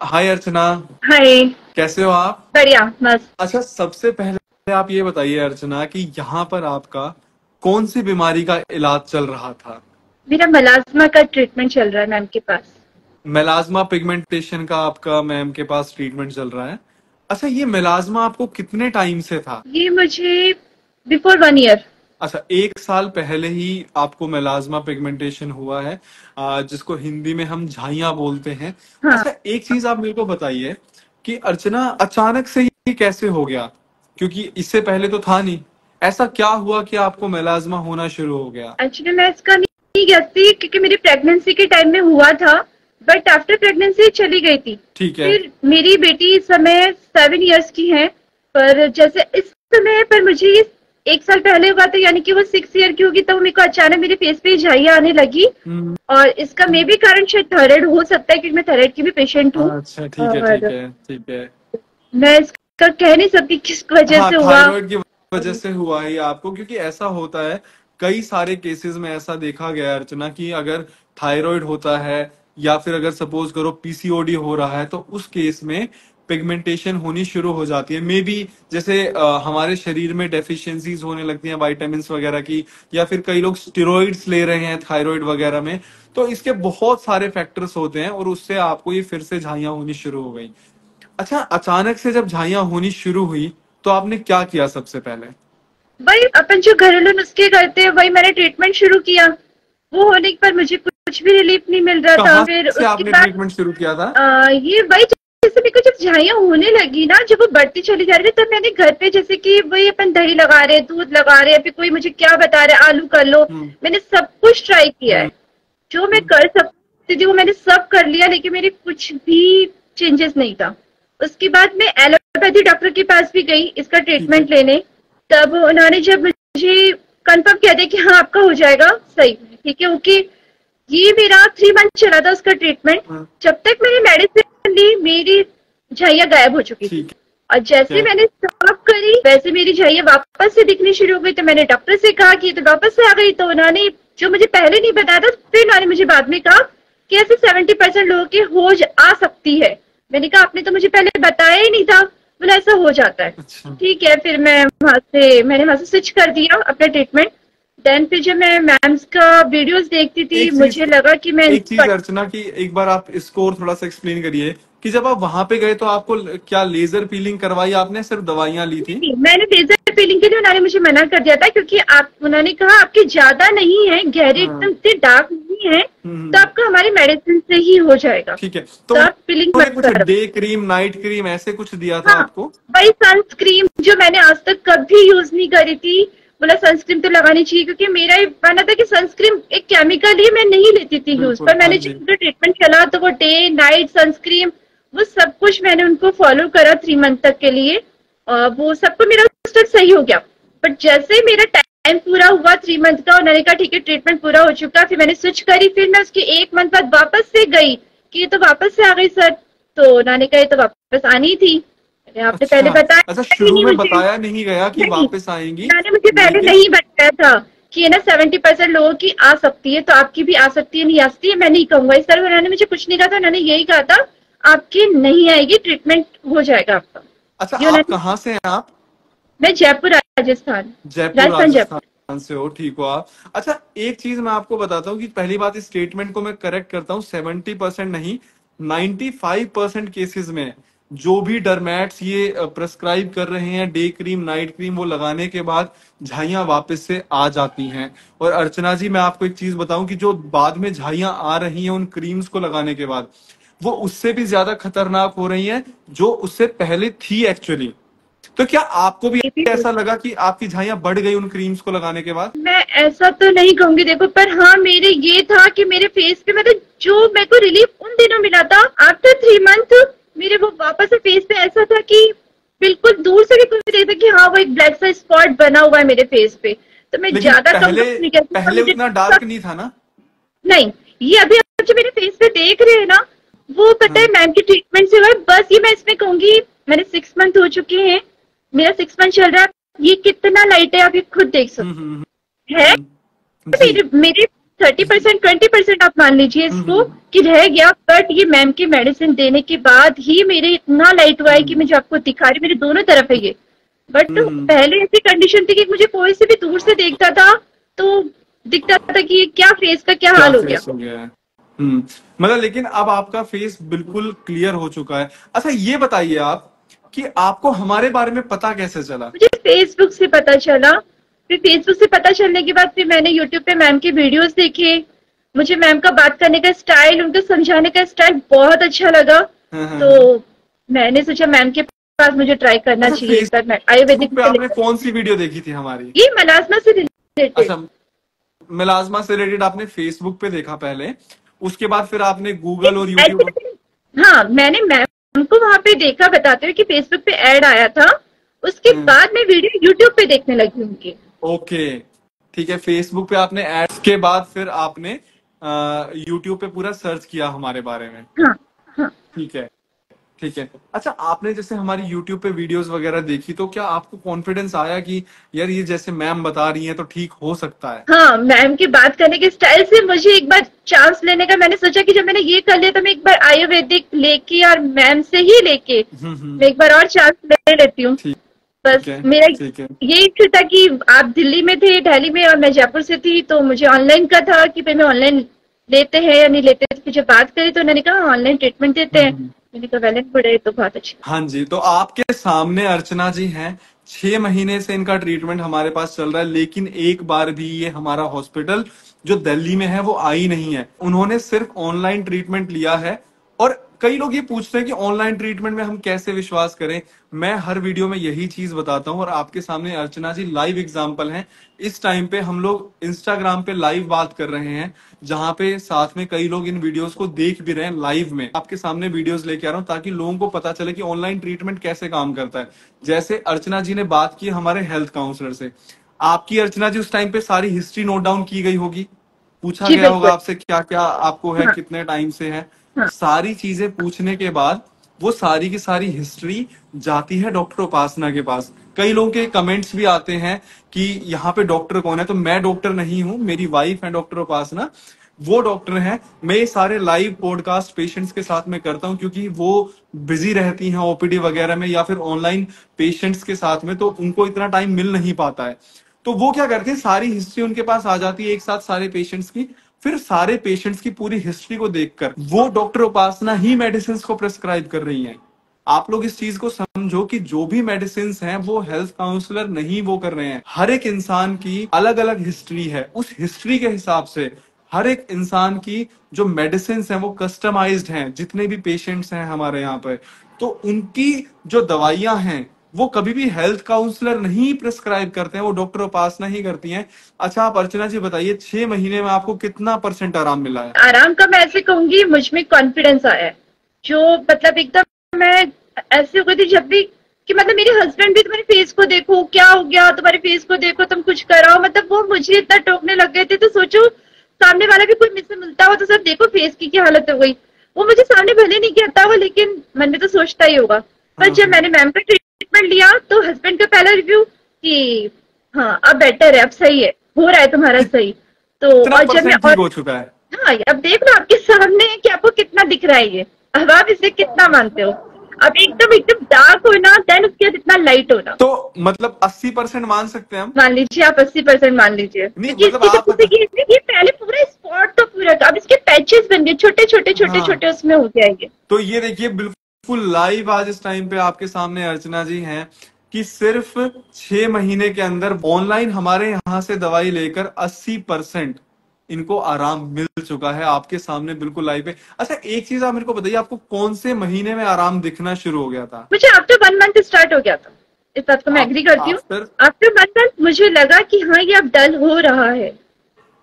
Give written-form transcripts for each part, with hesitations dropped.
हाय अर्चना। हाय। कैसे हो आप? बढ़िया मस्त। अच्छा, सबसे पहले आप ये बताइए अर्चना कि यहाँ पर आपका कौन सी बीमारी का इलाज चल रहा था? मेरा मलाज्मा का ट्रीटमेंट चल रहा है मैम के पास। मेलाज्मा पिगमेंटेशन का आपका मैम के पास ट्रीटमेंट चल रहा है। अच्छा, ये मेलाज्मा आपको कितने टाइम से था? ये मुझे बिफोर 1 ईयर। अच्छा, 1 साल पहले ही आपको मेलाज्मा पिगमेंटेशन हुआ है, जिसको हिंदी में हम झाइयां बोलते हैं। हाँ। अच्छा, एक चीज आप मेरे को बताइए कि अर्चना अचानक से ये कैसे हो गया? क्योंकि इससे पहले तो था नहीं। ऐसा क्या हुआ कि आपको मेलाज्मा होना शुरू हो गया? एक्चुअली मैं इसका नहीं कहती क्योंकि मेरी प्रेगनेंसी के टाइम में हुआ था। बट आफ्टर प्रेगनेंसी चली गई थी। ठीक है। फिर मेरी बेटी इस समय 7 इयर्स की है। पर जैसे इस समय पर मुझे ये 1 साल पहले हुआ था, यानी कि वो 6 ईयर की होगी, तो मेरे को अचानक मेरे फेस पे झाइयाँ आने लगी। हम्म। और इसका मे भी कारण शायद थायराइड हो सकता है, क्योंकि मैं थायराइड की भी पेशेंट हूँ। अच्छा, ठीक है, ठीक और है, ठीक है। मैं इसका कह नहीं सकती किस वजह हाँ, से हुआ। थायराइड की वजह से हुआ ही आपको, क्योंकि ऐसा होता है। कई सारे केसेस में ऐसा देखा गया है अर्चना कि अगर थायराइड होता है या फिर अगर सपोज करो पीसीओडी हो रहा है, तो उस केस में पिगमेंटेशन होनी शुरू हो जाती है। मे बी जैसे हमारे शरीर में डेफिशिएंसीज होने लगती हैं विटामिन वगैरह की, या फिर कई लोग स्टेरॉइड्स ले रहे हैं थायराइड वगैरह में। तो इसके बहुत सारे फैक्टर्स होते हैं और उससे आपको ये फिर से झाइयां होनी शुरू हो गई। अच्छा, अचानक से जब झाइयां होनी शुरू हुई तो आपने क्या किया सबसे पहले? वही अपन जो घरेलू नुस्खे करते हैं वही मैंने ट्रीटमेंट शुरू किया। वो होने पर मुझे कुछ भी रिलीफ नहीं मिल रहा था। कहाँ फिर से उसके आपने बाद ट्रीटमेंट शुरू किया था? ये वही, जैसे मेरे को जब झाइयाँ होने लगी ना, जब वो बढ़ती चली जा रही थी, तब मैंने घर पे जैसे कि वही अपन दही लगा रहे, दूध लगा रहे, फिर कोई मुझे क्या बता रहा है, आलू कर लो। हम्म। मैंने सब कुछ ट्राई किया हम्म। है। जो मैं कर सकती थी वो मैंने सब कर लिया, लेकिन मेरे कुछ भी चेंजेस नहीं था। उसके बाद मैं एलोपैथी डॉक्टर के पास भी गई इसका ठीक है। ट्रीटमेंट लेने। तब उन्होंने जब मुझे कंफर्म किया था कि हाँ आपका हो जाएगा सही, ठीक है ओके। ये मेरा 3 मंथ चला था उसका ट्रीटमेंट। हाँ, जब तक मैंने मेडिसिन ली मेरी झाइयाँ गायब हो चुकी थी। ठीक और जैसे है। मैंने स्टॉप करी वैसे मेरी झाइयाँ वापस से दिखनी शुरू हो गई। तो मैंने डॉक्टर से कहा कि ये तो वापस से आ गई। तो उन्होंने जो मुझे पहले नहीं बताया था, फिर उन्होंने मुझे बाद में कहा कि ऐसे 70% लोगों की आ सकती है। मैंने कहा आपने तो मुझे पहले बताया ही नहीं था। बोला ऐसा हो जाता है। अच्छा, ठीक है, फिर मैंने वहां से स्विच कर दिया अपना ट्रीटमेंट। देन फिर जब मैं मैम्स का वीडियोस देखती थी एक चीज मुझे लगा कि मैं एक चीज अर्चना की, एक बार आप इसको और थोड़ा सा एक्सप्लेन करिए कि जब आप वहां पे गए तो आपको क्या लेजर पीलिंग करवाई आपने, सिर्फ दवाइयां ली थी? नहीं, मैंने लेजर पीलिंग के लिए उन्होंने मुझे मना कर दिया था, क्योंकि आप उन्होंने कहा आपके ज्यादा नहीं है, गहरे हाँ। एकदम से डार्क नहीं है, तो हम्म। आपका हमारी मेडिसिन से ही हो जाएगा। ठीक है। तो तो आप पीलिंग उन्होंने मत कुछ करो। डे क्रीम, नाइट क्रीम ऐसे कुछ दिया था हाँ, आपको? वही सनस्क्रीन जो मैंने आज तक कभी यूज नहीं करी थी। बोला सनस्क्रीन तो लगानी चाहिए, क्योंकि मेरा ये मानना था कि सनस्क्रीन एक केमिकल ही मैं नहीं लेती थी यूज। बिल्कुल, पर हाँ मैंने जी। जब ट्रीटमेंट चला तो वो डे नाइट सनस्क्रीन, वो सब कुछ मैंने उनको फॉलो करा 3 मंथ तक के लिए। वो सबको मेरा स्टेप सही हो गया। बट जैसे ही मेरा टाइम पूरा हुआ 3 मंथ का, उन्होंने कहा ठीक है ट्रीटमेंट पूरा हो चुका, फिर मैंने स्विच करी। फिर मैं उसके 1 मंथ बाद वापस से गई कि ये तो वापस से आ गई सर। तो उन्होंने कहा ये तो वापस आनी थी। अरे आपने पहले अच्छा। बताया अच्छा, ही शुरू नहीं में मुझे। बताया नहीं गया कि नहीं, वापस आएंगी, उन्होंने मुझे पहले लेकिन नहीं बताया था कि ये ना 70% लोगों की आ सकती है, तो आपकी भी आ सकती है, नहीं आ सकती है मैं नहीं कहूंगा इस तरह। उन्होंने मुझे कुछ नहीं कहा था, उन्होंने यही कहा था आपकी नहीं आएगी, ट्रीटमेंट हो जाएगा आपका। अच्छा, ये आप उन्होंने। कहाँ से हैं आप? मैं जयपुर राजस्थान। जयपुर राजस्थान जयपुर। राजस्थान से हो, ठीक हो आप। अच्छा, एक चीज मैं आपको बताता हूँ कि पहली बात, इस स्टेटमेंट को मैं करेक्ट करता हूँ, 70% नहीं, 95% केसेस में जो भी डरमैट्स ये प्रेस्क्राइब कर रहे हैं डे क्रीम, नाइट क्रीम, वो लगाने के बाद झाइयां वापस से आ जाती हैं। और अर्चना जी, मैं आपको एक चीज बताऊं कि जो बाद में झाइयां आ रही हैं उन क्रीम्स को लगाने के बाद, वो उससे भी ज्यादा खतरनाक हो रही हैं जो उससे पहले थी एक्चुअली। तो क्या आपको भी ये भी हो ऐसा सकता लगा कि आपकी झाइयां बढ़ गई उन क्रीम्स को लगाने के बाद? है। मैं ऐसा तो नहीं कहूंगी देखो, पर हाँ मेरे ये था कि मेरे फेस पे मतलब जो मेरे को रिलीफ उन दिनों मिला था आफ्टर 3 मंथ, मेरे वो वापस से फेस पे ऐसा था कि बिल्कुल दूर से भी कोई देखता कि हाँ वो एक ब्लैक सा स्पॉट बना हुआ है मेरे फेस पे। तो मैं लेकिन ज्यादा पहले कमजोर नहीं कहती पर पहले मुझे उतना डार्क नहीं था ना? नहीं, ये अभी आप जो मेरे फेस पे देख रहे हैं ना, वो पता है हाँ। मैम की ट्रीटमेंट से हुआ है। बस ये मैं इसमें कहूंगी मैंने 6 मंथ हो चुके हैं, मेरा 6 मंथ चल रहा है। ये कितना लाइट है आप ये खुद देख हम्म। सकते हैं। जी। मेरे मेरे 30% 20% आप मान लीजिए इसको कि रह गया, बट ये मैम की मेडिसिन देने के बाद ही मेरे इतना लाइट हुआ है कि मुझे आपको दिखा रही, मेरे दोनों तरफ है ये। बट तो पहले ऐसी कंडीशन थी कि मुझे कोई से भी दूर से देखता था तो दिखता था कि ये क्या फेस का क्या हाल हो गया। हो गया है। मतलब लेकिन अब आपका फेस बिल्कुल क्लियर हो चुका है। अच्छा ये बताइए आप कि आपको हमारे बारे में पता कैसे चला? मुझे फेसबुक से पता चला, फिर फेसबुक से पता चलने के बाद फिर मैंने यूट्यूब पे मैम के वीडियोस देखे। मुझे मैम का बात करने का स्टाइल, उनका समझाने का स्टाइल बहुत अच्छा लगा। तो मैंने सोचा मैम के पास मुझे ट्राई करना चाहिए। आयुर्वेदिक पे आपने कौन सी वीडियो देखी थी हमारी? ये मलाजमा से रिलेटेड। अच्छा, मेलाज्मा से रिलेटेड आपने फेसबुक पे देखा पहले, उसके बाद फिर आपने गूगल और यूट्यूब? हाँ, मैंने मैम को वहां पे देखा, बताते हुए कि फेसबुक पे ऐड आया था, उसके बाद मैं वीडियो यूट्यूब पे देखने लगी उनकी। ओके ठीक है, फेसबुक पे आपने एड्स के बाद फिर आपने यूट्यूब पे पूरा सर्च किया हमारे बारे में। हाँ। ठीक है ठीक है। अच्छा, आपने जैसे हमारी यूट्यूब पे वीडियोस वगैरह देखी तो क्या आपको कॉन्फिडेंस आया कि यार ये जैसे मैम बता रही हैं तो ठीक हो सकता है? हाँ, मैम की बात करने के स्टाइल से मुझे एक बार चांस लेने का मैंने सोचा कि जब मैंने ये कर लिया तो मैं एक बार आयुर्वेदिक लेके और मैम से ही लेके मैं एक बार और चांस ले लेती हूँ। बस मेरा ये इच्छा था कि आप दिल्ली में थे, दिल्ली में, और मैं जयपुर से थी, तो मुझे ऑनलाइन का था कि भाई मैं ऑनलाइन लेते हैं या नहीं लेते। फिर जब बात करी तो उन्होंने कहा ऑनलाइन ट्रीटमेंट देते हैं। मैंने कहा वेल एंड गुड है, तो बहुत अच्छी। हाँ जी, तो आपके सामने अर्चना जी हैं, 6 महीने से इनका ट्रीटमेंट हमारे पास चल रहा है, लेकिन एक बार भी ये हमारा हॉस्पिटल जो दिल्ली में है वो आई नहीं है। उन्होंने सिर्फ ऑनलाइन ट्रीटमेंट लिया है। और कई लोग ये पूछते हैं कि ऑनलाइन ट्रीटमेंट में हम कैसे विश्वास करें। मैं हर वीडियो में यही चीज बताता हूँ और आपके सामने अर्चना जी लाइव एग्जांपल हैं। इस टाइम पे हम लोग इंस्टाग्राम पे लाइव बात कर रहे हैं, जहां पे साथ में कई लोग इन वीडियोस को देख भी रहे हैं लाइव में। आपके सामने वीडियोस लेके आ रहा हूँ ताकि लोगों को पता चले कि ऑनलाइन ट्रीटमेंट कैसे काम करता है। जैसे अर्चना जी ने बात की हमारे हेल्थ काउंसलर से, आपकी अर्चना जी उस टाइम पे सारी हिस्ट्री नोट डाउन की गई होगी, पूछा गया होगा आपसे क्या क्या आपको है, कितने टाइम से है। सारी चीजें पूछने के बाद वो सारी की सारी हिस्ट्री जाती है डॉक्टर उपासना के पास। कई लोगों के कमेंट्स भी आते हैं कि यहाँ पे डॉक्टर कौन है, तो मैं डॉक्टर नहीं हूँ, मेरी वाइफ है डॉक्टर उपासना, वो डॉक्टर है। मैं ये सारे लाइव पॉडकास्ट पेशेंट्स के साथ में करता हूँ क्योंकि वो बिजी रहती हैं ओपीडी वगैरह में या फिर ऑनलाइन पेशेंट्स के साथ में, तो उनको इतना टाइम मिल नहीं पाता है। तो वो क्या करते हैं, सारी हिस्ट्री उनके पास आ जाती है एक साथ सारे पेशेंट्स की। फिर सारे पेशेंट्स की पूरी हिस्ट्री को देखकर वो डॉक्टर उपासना ही मेडिसिन को प्रेस्क्राइब कर रही हैं। आप लोग इस चीज को समझो कि जो भी मेडिसिन हैं वो हेल्थ काउंसलर नहीं वो कर रहे हैं। हर एक इंसान की अलग अलग हिस्ट्री है, उस हिस्ट्री के हिसाब से हर एक इंसान की जो मेडिसिन हैं वो कस्टमाइज्ड हैं। जितने भी पेशेंट्स हैं हमारे यहाँ पे, तो उनकी जो दवाइयां हैं वो कभी भी हेल्थ काउंसलर नहीं प्रिस्क्राइब करते हैं, वो डॉक्टर उपासना ही करती हैं। अच्छा, आप अर्चना जी बताइए, 6 महीने में आपको कितना % आराम मिला है? आराम का मैं ऐसे कहूंगी, मुझ में कॉन्फिडेंस आया है, जो मतलब एकदम मैं ऐसे हो गई थी जब भी कि मतलब मेरे हस्बैंड भी तुम्हारे फेस को देखो, क्या हो गया तुम्हारे फेस को देखो, तुम कुछ कराओ, मतलब वो मुझे इतना टोकने लग गए थे। तो सोचो सामने वाला भी कोई मुझसे मिलता हो तो सब देखो फेस की क्या हालत हो गई। वो मुझे सामने भले नहीं कहता हो, लेकिन मन में तो सोचता ही होगा। पर जब मैंने मैम का ट्रीटमेंट लिया तो हस्बैंड का पहला रिव्यू कि हाँ अब बेटर है, अब सही है, हो रहा है तुम्हारा सही। तो और जब मैं हो चुका है, हाँ अब देख लो आपके सामने कि आपको कितना दिख रहा है ये, अब आप इसे कितना मानते हो। अब एकदम एकदम डार्क होना, देन उसके बाद इतना लाइट होना, तो मतलब 80% मान सकते हैं हम? मान लीजिए आप 80% मान लीजिए। ये पहले पूरा स्पॉट तो पूरा, अब इसके पैचेस बन गए छोटे छोटे छोटे छोटे, उसमें हो जाएंगे। तो ये देखिए बिल्कुल लाइव आज इस टाइम पे आपके सामने अर्चना जी हैं कि सिर्फ 6 महीने के अंदर ऑनलाइन हमारे यहाँ से दवाई लेकर 80% इनको आराम मिल चुका है आपके सामने बिल्कुल लाइव है। अच्छा, एक चीज आप मेरे को बताइए, आपको कौन से महीने में आराम दिखना शुरू हो गया था? मुझे आफ्टर 1 मंथ स्टार्ट हो गया था, इस बात को मैं एग्री करती हूँ। आफ्टर 1 मंथ मुझे लगा कि हाँ ये अब डल हो रहा है।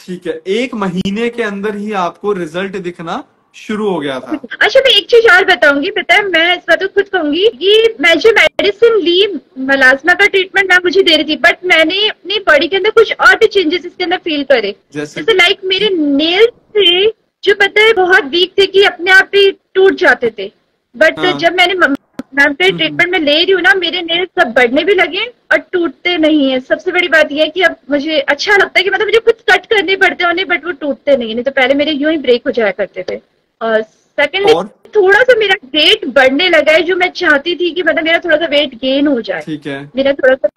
ठीक है, 1 महीने के अंदर ही आपको रिजल्ट दिखना शुरू हो गया था। अच्छा, मैं एक चीज और बताऊंगी, पता है मैं इस बात को खुद कहूंगी, ये मैं जो मेडिसिन ली, मलाजमा का ट्रीटमेंट मैं मुझे दे रही थी, बट मैंने अपनी बॉडी के अंदर कुछ और भी चेंजेस इसके अंदर फील करे। जैसे लाइक मेरे नेल्स थे जो पता है बहुत वीक थे कि अपने आप ही टूट जाते थे, बट जब मैंने मैम के ट्रीटमेंट में ले रही हूँ ना, मेरे नेल्स सब बढ़ने भी लगे और और टूटते नहीं है। सबसे बड़ी बात यह है कि अब मुझे अच्छा लगता है कि मतलब मुझे कुछ कट करने पड़ते हैं उन्हें, बट वो टूटते नहीं है, नहीं तो पहले मेरे यूं ही ब्रेक हो जाया करते थे। और सेकेंडली और थोड़ा सा मेरा वेट बढ़ने लगा है, जो मैं चाहती थी कि मतलब मेरा थोड़ा सा वेट गेन हो जाए। ठीक है। मेरा थोड़ा सा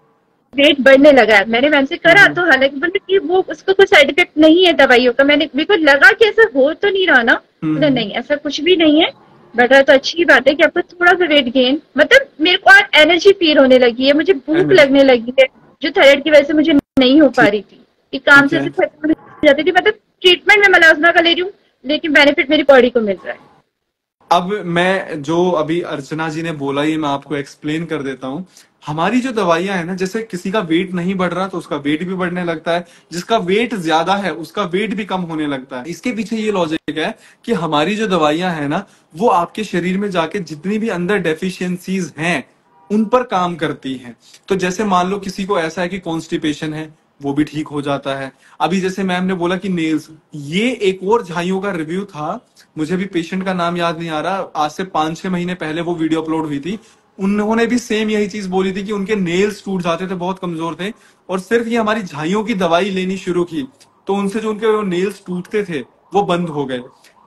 वेट बढ़ने लगा है। मैंने मैम से करा हम्म। तो हालांकि बोले कि वो उसको कोई साइड इफेक्ट नहीं है दवाइयों का। मैंने मेरे को लगा कि ऐसा हो तो नहीं रहा ना, बोला हम्म। नहीं ऐसा कुछ भी नहीं है। बेटा तो अच्छी बात है कि आपको थोड़ा सा वेट गेन, मतलब मेरे को और एनर्जी फील होने लगी है, मुझे भूख एनर्जी। लगने लगी है, जो थायराइड की वजह से मुझे नहीं हो पा ठीक। रही थी। कि काम ठीक से है। ऐसे खत्म हो जाती थी। मतलब ट्रीटमेंट में मलाजना का ले रही हूँ, लेकिन बेनिफिट मेरी बॉडी को मिल रहा है। अब मैं जो अभी अर्चना जी ने बोला ये मैं आपको एक्सप्लेन कर देता हूँ। हमारी जो दवाइयां है ना, जैसे किसी का वेट नहीं बढ़ रहा तो उसका वेट भी बढ़ने लगता है, जिसका वेट ज्यादा है उसका वेट भी कम होने लगता है। इसके पीछे ये लॉजिक है कि हमारी जो दवाइयां है ना, वो आपके शरीर में जाके जितनी भी अंदर डेफिशिएंसीज हैं उन पर काम करती हैं। तो जैसे मान लो किसी को ऐसा है कि कॉन्स्टिपेशन है, वो भी ठीक हो जाता है। अभी जैसे मैम ने बोला कि नेल्स, ये एक और झाइयों का रिव्यू था, मुझे भी पेशेंट का नाम याद नहीं आ रहा, आज से 5-6 महीने पहले वो वीडियो अपलोड हुई थी। उन्होंने भी सेम यही चीज बोली थी कि उनके नेल्स टूट जाते थे, बहुत कमजोर थे, और सिर्फ ये हमारी झाइयों की दवाई लेनी शुरू की तो उनसे जो उनके नेल्स टूटते थे वो बंद हो गए।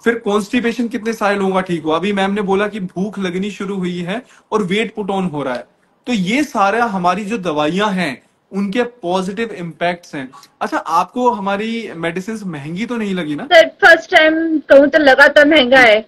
फिर कॉन्स्टिपेशन कितने सारे लोगों का ठीक हुआ। अभी मैम ने बोला कि भूख लगनी शुरू हुई है और वेट पुट ऑन हो रहा है। तो ये सारा हमारी जो दवाइयां हैं उनके पॉजिटिव इम्पैक्ट्स हैं। अच्छा, आपको हमारी मेडिसिन महंगी तो नहीं लगी ना? सर फर्स्ट टाइम कहूँ तो लगा तो महंगा है,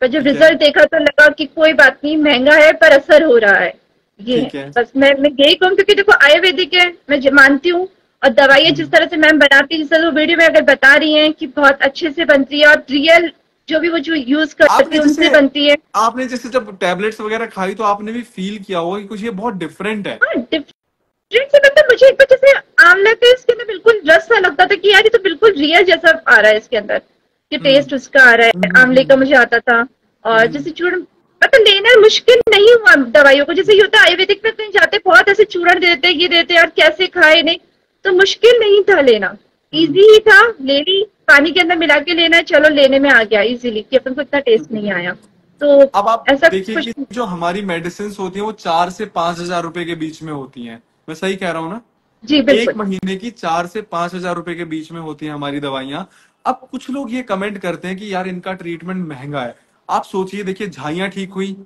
पर जब ठीक है। रिजल्ट देखा तो लगा कि कोई बात नहीं, महंगा है पर असर हो रहा है। ये है ठीक है। बस। मैं यही कहूँ क्योंकि देखो आयुर्वेदिक है, मैं मानती हूँ, और दवाइयाँ जिस तरह से मैम बनाती है, जिस तरह वीडियो में अगर बता रही हैं कि बहुत अच्छे से बनती है और रियल जो भी वो जो यूज करती आपने है जैसे उनसे बनती है। आपने जैसे जब टैबलेट्स वगैरह खाई तो आपने भी फील किया होगा कि कुछ ये बहुत डिफरेंट है। हाँ डिफरेंट से मतलब मुझे एक बार जैसे आंवला का इसके अंदर बिल्कुल रस सा लगता था कि यार ये तो बिल्कुल रियल जैसा आ रहा है इसके अंदर, कि हम्म। टेस्ट उसका आ रहा है, आंवले का मुझे आता था। और हम्म। जैसे चूर्ण मतलब लेना मुश्किल नहीं हुआ दवाइयों को, जैसे ये होता है आयुर्वेदिक में कहीं जाते बहुत ऐसे चूर्ण देते ये देते और कैसे खाए नहीं, तो मुश्किल नहीं था लेना, हम्म। इजी ही था। ले ली, पानी के अंदर मिला के लेना है, चलो लेने में आ गया इजीली, कि अपन को इतना टेस्ट नहीं आया। तो अब आप ऐसा देखिए कुछ कि जो हमारी मेडिसिन होती है वो 4 से 5 हजार रुपए के बीच में होती हैं। मैं सही कह रहा हूँ ना? जी एक बिल्कुल। महीने की 4 से 5 हजार रुपए के बीच में होती है हमारी दवाइयां। अब कुछ लोग ये कमेंट करते हैं कि यार इनका ट्रीटमेंट महंगा है। आप सोचिए, देखिए झाइयां ठीक हुई,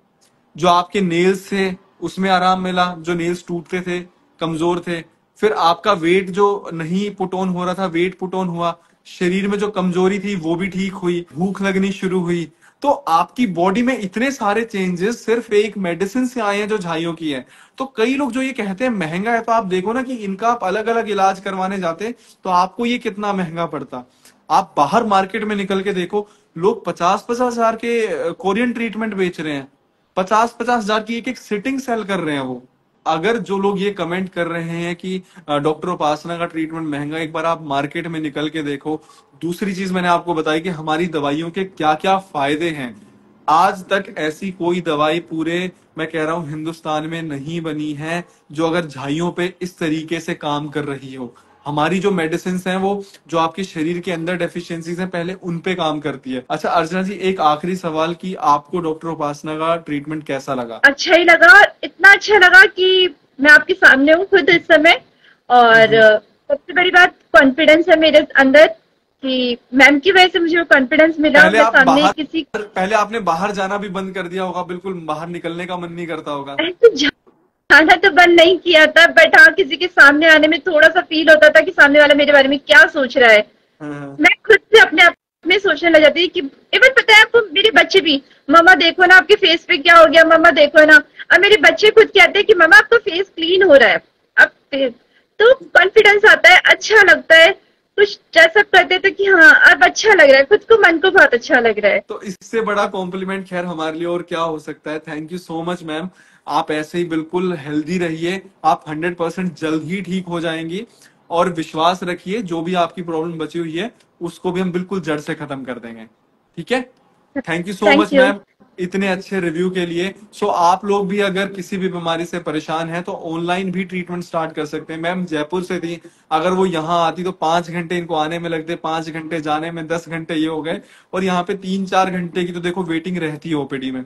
जो आपके नेल्स थे उसमें आराम मिला, जो नेल्स टूटते थे, कमजोर थे, फिर आपका वेट जो नहीं पुट ऑन हो रहा था वेट पुट ऑन हुआ, शरीर में जो कमजोरी थी वो भी ठीक हुई, भूख लगनी शुरू हुई। तो आपकी बॉडी में इतने सारे चेंजेस सिर्फ एक मेडिसिन से आए हैं जो झाइयों की है। तो कई लोग जो ये कहते हैं महंगा है, तो आप देखो ना कि इनका आप अलग अलग इलाज करवाने जाते तो आपको ये कितना महंगा पड़ता। आप बाहर मार्केट में निकल के देखो, लोग 50-50 हजार के कोरियन ट्रीटमेंट बेच रहे हैं, 50-50 हजार की एक एक सिटिंग सेल कर रहे हैं वो। अगर जो लोग ये कमेंट कर रहे हैं कि डॉक्टर उपासना का ट्रीटमेंट महंगा, एक बार आप मार्केट में निकल के देखो। दूसरी चीज मैंने आपको बताई कि हमारी दवाइयों के क्या क्या फायदे हैं। आज तक ऐसी कोई दवाई पूरे, मैं कह रहा हूं, हिंदुस्तान में नहीं बनी है जो अगर झाइयों पे इस तरीके से काम कर रही हो। हमारी जो मेडिसिन हैं वो जो आपके शरीर के अंदर डेफिशिएंसीज हैं पहले उन पे काम करती है। अच्छा अर्चना जी, एक आखिरी सवाल कि आपको डॉक्टर उपासना का ट्रीटमेंट कैसा लगा? अच्छा ही लगा, इतना अच्छा लगा कि मैं आपके सामने हूँ खुद इस समय। और हम्म। सबसे बड़ी बात कॉन्फिडेंस है मेरे अंदर, कि मैम की वजह से मुझे वो कॉन्फिडेंस मिला, पहले मैं आप सामने बाहर किसी पहले आपने बाहर जाना भी बंद कर दिया होगा, बिल्कुल बाहर निकलने का मन नहीं करता होगा। ऐसे जाना तो बंद नहीं किया था, बट हाँ किसी के सामने आने में थोड़ा सा फील होता था कि सामने वाला मेरे बारे में क्या सोच रहा है। हाँ। मैं खुद से अपने आप में सोचने लग जाती थी कि इवन पता है आपको, मेरे बच्चे भी, मम्मा देखो ना आपके फेस पे क्या हो गया, मम्मा देखो ना। अब मेरे बच्चे खुद कहते हैं कि मम्मा आपका फेस क्लीन हो रहा है अब। तो कॉन्फिडेंस आता है, अच्छा लगता है, कुछ जैसा करते थे कि हाँ अब अच्छा लग रहा है, खुद को, मन को बहुत अच्छा लग रहा है। तो इससे बड़ा कॉम्प्लीमेंट खैर हमारे लिए और क्या हो सकता है। Thank you so much ma'am. आप ऐसे ही बिल्कुल हेल्दी रहिए, आप 100% जल्द ही ठीक हो जाएंगी। और विश्वास रखिए, जो भी आपकी प्रॉब्लम बची हुई है उसको भी हम बिल्कुल जड़ से खत्म कर देंगे। ठीक है? Thank you so thank much you. Ma'am इतने अच्छे रिव्यू के लिए। सो आप लोग भी अगर किसी भी बीमारी से परेशान हैं तो ऑनलाइन भी ट्रीटमेंट स्टार्ट कर सकते हैं। मैम जयपुर से थी, अगर वो यहाँ आती तो 5 घंटे इनको आने में लगते, 5 घंटे जाने में, 10 घंटे ये हो गए, और यहाँ पे 3-4 घंटे की तो देखो वेटिंग रहती है ओपीडी में।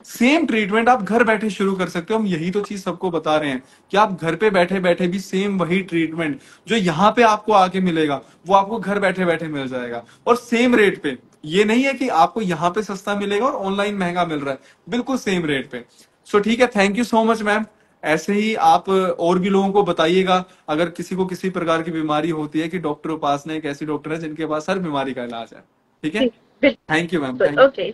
सेम ट्रीटमेंट आप घर बैठे शुरू कर सकते हो। हम यही तो चीज सबको बता रहे हैं कि आप घर पे बैठे बैठे भी सेम वही ट्रीटमेंट जो यहाँ पे आपको आके मिलेगा वो आपको घर बैठे बैठे मिल जाएगा, और सेम रेट पे। ये नहीं है कि आपको यहाँ पे सस्ता मिलेगा और ऑनलाइन महंगा मिल रहा है, बिल्कुल सेम रेट पे। सो ठीक है, thank you so much ma'am. ऐसे ही आप और भी लोगों को बताइएगा, अगर किसी को किसी प्रकार की बीमारी होती है, कि डॉक्टर उपासना एक ऐसी डॉक्टर है जिनके पास हर बीमारी का इलाज है। ठीक है, जी, थैंक यू मैम, बिल्कुल। Thank okay. यू।